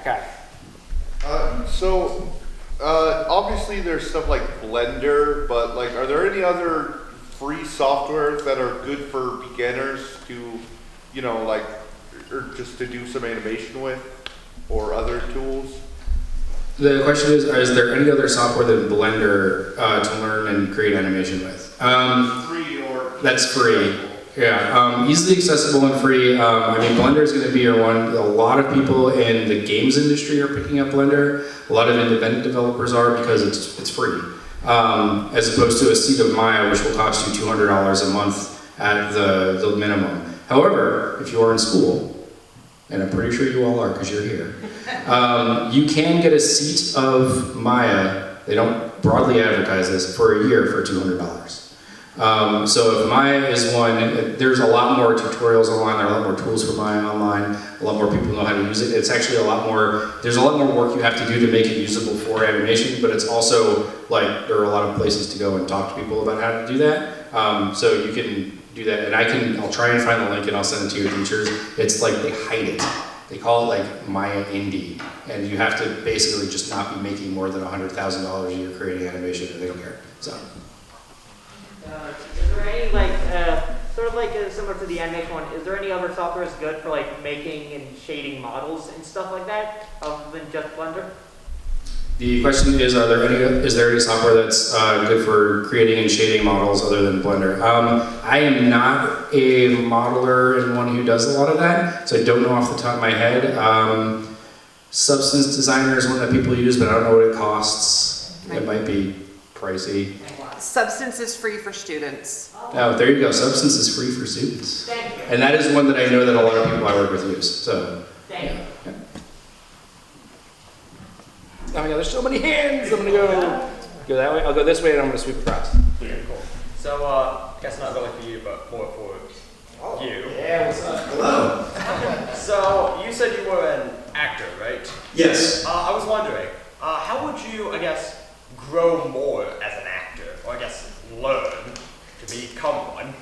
Kai. Obviously there's stuff like Blender, but like, are there any other free software that are good for beginners to, you know, like, or just to do some animation with, or other tools? The question is there any other software than Blender to learn and create animation with? Free or That's free. Yeah, easily accessible and free. I mean, Blender is going to be your one. A lot of people in the games industry are picking up Blender. A lot of independent developers are because it's free. As opposed to a seat of Maya, which will cost you $200 a month at the minimum. However, if you are in school, and I'm pretty sure you all are because you're here, you can get a seat of Maya. They don't broadly advertise this for a year for $200. So if Maya is one, there's a lot more tutorials online, there are a lot more tools for Maya online, a lot more people know how to use it. It's actually there's a lot more work you have to do to make it usable for animation, but it's also like, there are a lot of places to go and talk to people about how to do that. So you can do that, and I'll try and find the link and I'll send it to your teachers. It's like, they hide it. They call it like Maya Indie, and you have to basically just not be making more than $100,000 a year creating animation, and they don't care, so. Is there any sort of similar to the animation one? Is there any other software that's good for like making and shading models and stuff like that, other than just Blender? The question is, is there any software that's good for creating and shading models other than Blender? I am not a modeler and one who does a lot of that, so I don't know off the top of my head. Substance Designer is one that people use, but I don't know what it costs. It might be pricey. Substance is free for students. Oh, there you go. Substance is free for students. Thank you. And that is one that I know that a lot of people I work with use. So, Thank you. yeah. Oh my God, there's so many hands. I'm gonna go that way. I'll go this way, and I'm gonna sweep across. Yeah, cool. So, I guess not really for you, but more for you. Yeah, what's up? Hello. So, you said you were an actor, right? Yes. I was wondering, how would you, I guess, grow more as an actor, or I guess learn to become one?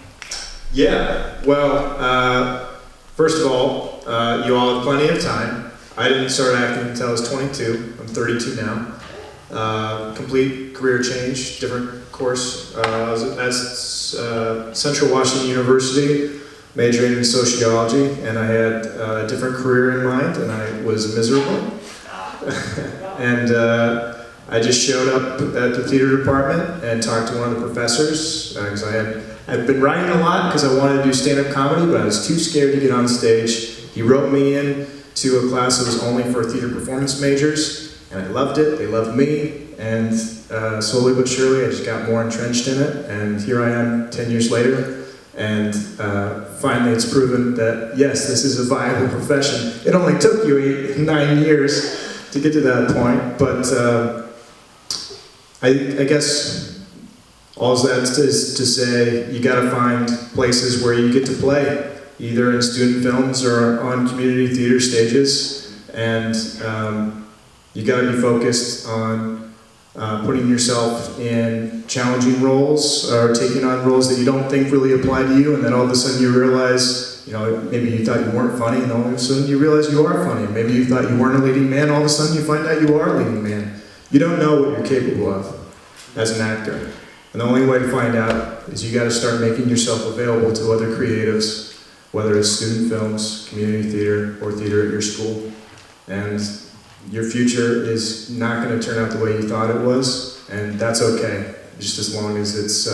Yeah, well, first of all, you all have plenty of time. I didn't start acting until I was 22. I'm 32 now. Complete career change, different course. I was at Central Washington University, majoring in sociology, and I had a different career in mind, and I was miserable. And I just showed up at the theater department and talked to one of the professors, because I'd been writing a lot because I wanted to do stand-up comedy, but I was too scared to get on stage. He wrote me in to a class that was only for theater performance majors, and I loved it, they loved me, and slowly but surely I just got more entrenched in it, and here I am 10 years later, and finally it's proven that yes, this is a viable profession. It only took you 9 years to get to that point, but I guess all that is to say, you gotta find places where you get to play, either in student films or on community theater stages, and you gotta be focused on putting yourself in challenging roles or taking on roles that you don't think really apply to you, and then all of a sudden you realize, you know, maybe you thought you weren't funny, and all of a sudden you realize you are funny. Maybe you thought you weren't a leading man, all of a sudden you find out you are a leading man. You don't know what you're capable of as an actor. And the only way to find out is you gotta start making yourself available to other creatives, whether it's student films, community theater, or theater at your school. And your future is not going to turn out the way you thought it was, and that's okay, just as long as it's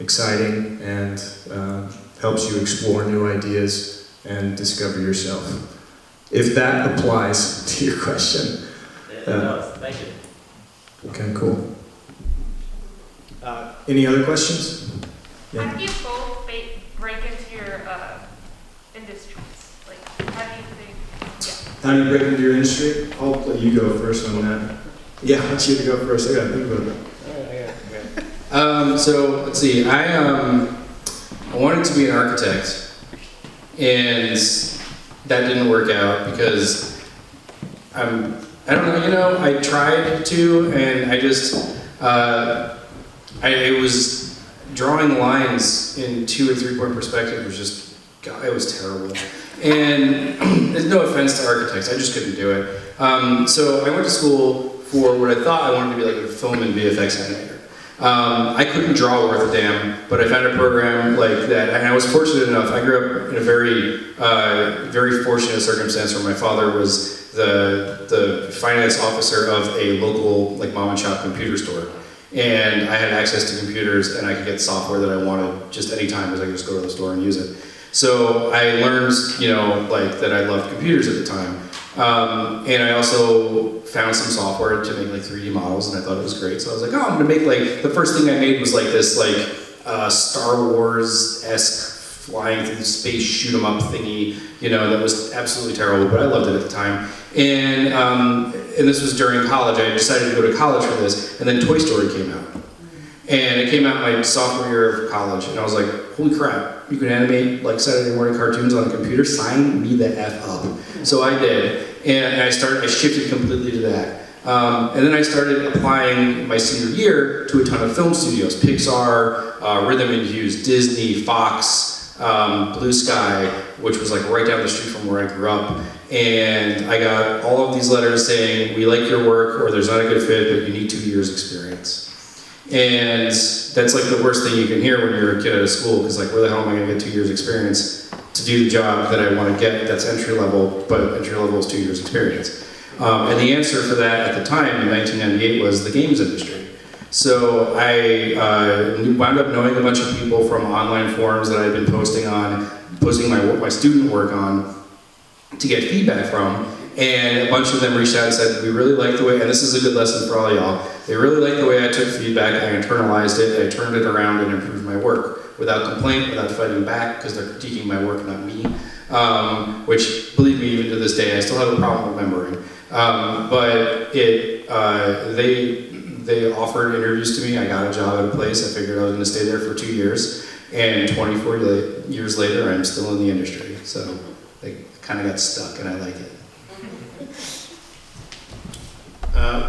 exciting and helps you explore new ideas and discover yourself. If that applies to your question. It does, thank you. Okay, cool. Any other questions? Yeah. How do you both break into your industries? Like, how do you think? How do you break into your industry? I'll let you go first on that. Yeah, I want you to go first. I gotta think about that. So let's see. I wanted to be an architect, and that didn't work out because I don't know. You know, I tried to, and I just I was drawing lines in 2 or 3 point perspective. It was just, God, it was terrible. And there's no offense to architects, I just couldn't do it. So I went to school for what I thought I wanted to be like a film and VFX animator. I couldn't draw worth a damn, but I found a program like that, and I was fortunate enough. I grew up in a very fortunate circumstance where my father was the finance officer of a local like mom and shop computer store, and I had access to computers, and I could get software that I wanted just anytime, because I could just go to the store and use it. So I learned, like that I loved computers at the time. And I also found some software to make like 3D models, and I thought it was great. So I was like, oh, I'm gonna make like, the first thing I made was like this Star Wars-esque flying through space shoot 'em up thingy, that was absolutely terrible, but I loved it at the time. And this was during college. I decided to go to college for this, and then Toy Story came out. And it came out my sophomore year of college, and I was like, holy crap, you can animate like Saturday morning cartoons on a computer? Sign me the F up. So I did, and I shifted completely to that. And then I started applying my senior year to a ton of film studios, Pixar, Rhythm and Hues, Disney, Fox, Blue Sky, which was like right down the street from where I grew up. And I got all of these letters saying, we like your work, or there's not a good fit, but you need 2 years experience. And that's like the worst thing you can hear when you're a kid at a school, because like, where the hell am I gonna get 2 years experience to do the job that I want to get? That's entry level, but entry level is 2 years experience. And the answer for that at the time in 1998 was the games industry. So I wound up knowing a bunch of people from online forums that I had been posting my student work on to get feedback from. And a bunch of them reached out and said, we really like the way, and this is a good lesson for all y'all, they really like the way I took feedback, I internalized it, I turned it around and improved my work without complaint, without fighting back, because they're critiquing my work, not me. Which, believe me, even to this day, I still have a problem remembering. But they offered interviews to me, I got a job at a place, I figured I was gonna stay there for 2 years, and 24 years later, I'm still in the industry. So they kind of got stuck, and I like it.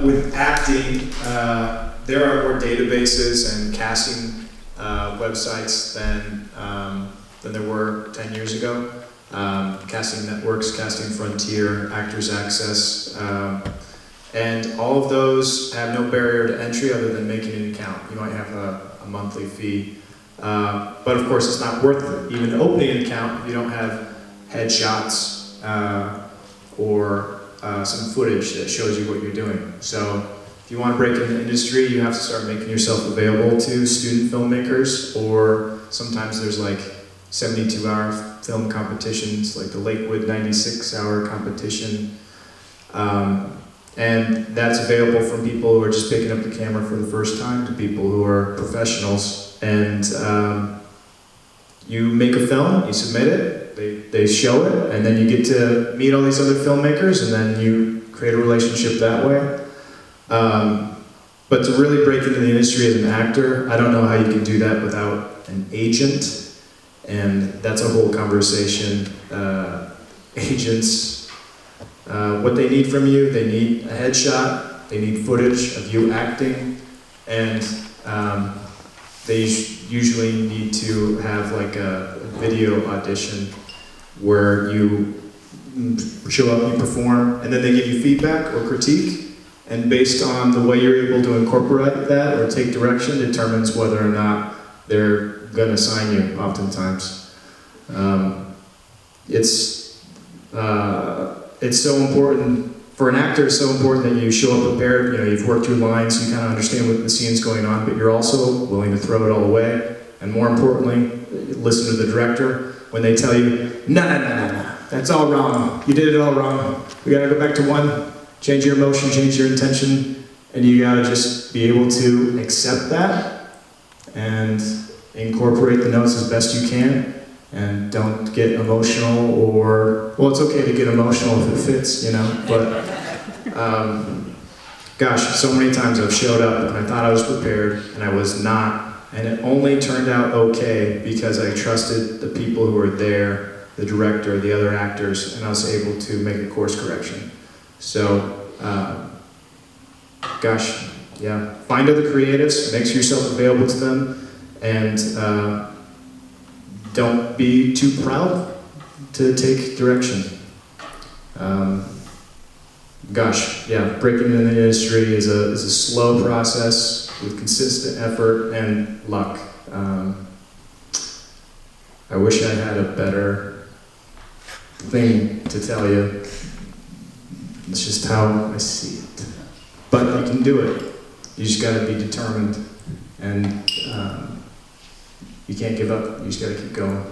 With acting, there are more databases and casting websites than there were 10 years ago. Casting networks, Casting Frontier, Actors Access, and all of those have no barrier to entry other than making an account. You might have a monthly fee, but of course it's not worth it. Even opening an account if you don't have headshots or some footage that shows you what you're doing. So if you want to break into the industry, you have to start making yourself available to student filmmakers, or sometimes there's like 72-hour film competitions, like the Lakewood 96-hour competition. And that's available from people who are just picking up the camera for the first time to people who are professionals. And you make a film, you submit it, they show it, and then you get to meet all these other filmmakers, and then you create a relationship that way. But to really break into the industry as an actor, I don't know how you can do that without an agent, and that's a whole conversation. Agents, what they need from you, they need a headshot, they need footage of you acting, and they usually need to have like a video audition where you show up, you perform, and then they give you feedback or critique, and based on the way you're able to incorporate that or take direction determines whether or not they're going to sign you oftentimes. It's so important, for an actor it's so important that you show up prepared, you've worked your lines, you kind of understand what the scene's going on, but you're also willing to throw it all away, and more importantly, listen to the director when they tell you, no, that's all wrong, you did it all wrong, we gotta go back to one, change your emotion, change your intention, and you gotta just be able to accept that and incorporate the notes as best you can, and don't get emotional, or, well, it's okay to get emotional if it fits, but gosh, so many times I've showed up and I thought I was prepared and I was not, and it only turned out okay because I trusted the people who were there, the director, the other actors, and I was able to make a course correction. So, gosh, yeah, find other creatives, make yourself available to them, and don't be too proud to take direction. Gosh, yeah, breaking into the industry is a slow process with consistent effort and luck. I wish I had a better thing to tell you. It's just how I see it. But you can do it. You just got to be determined, and you can't give up. You just got to keep going.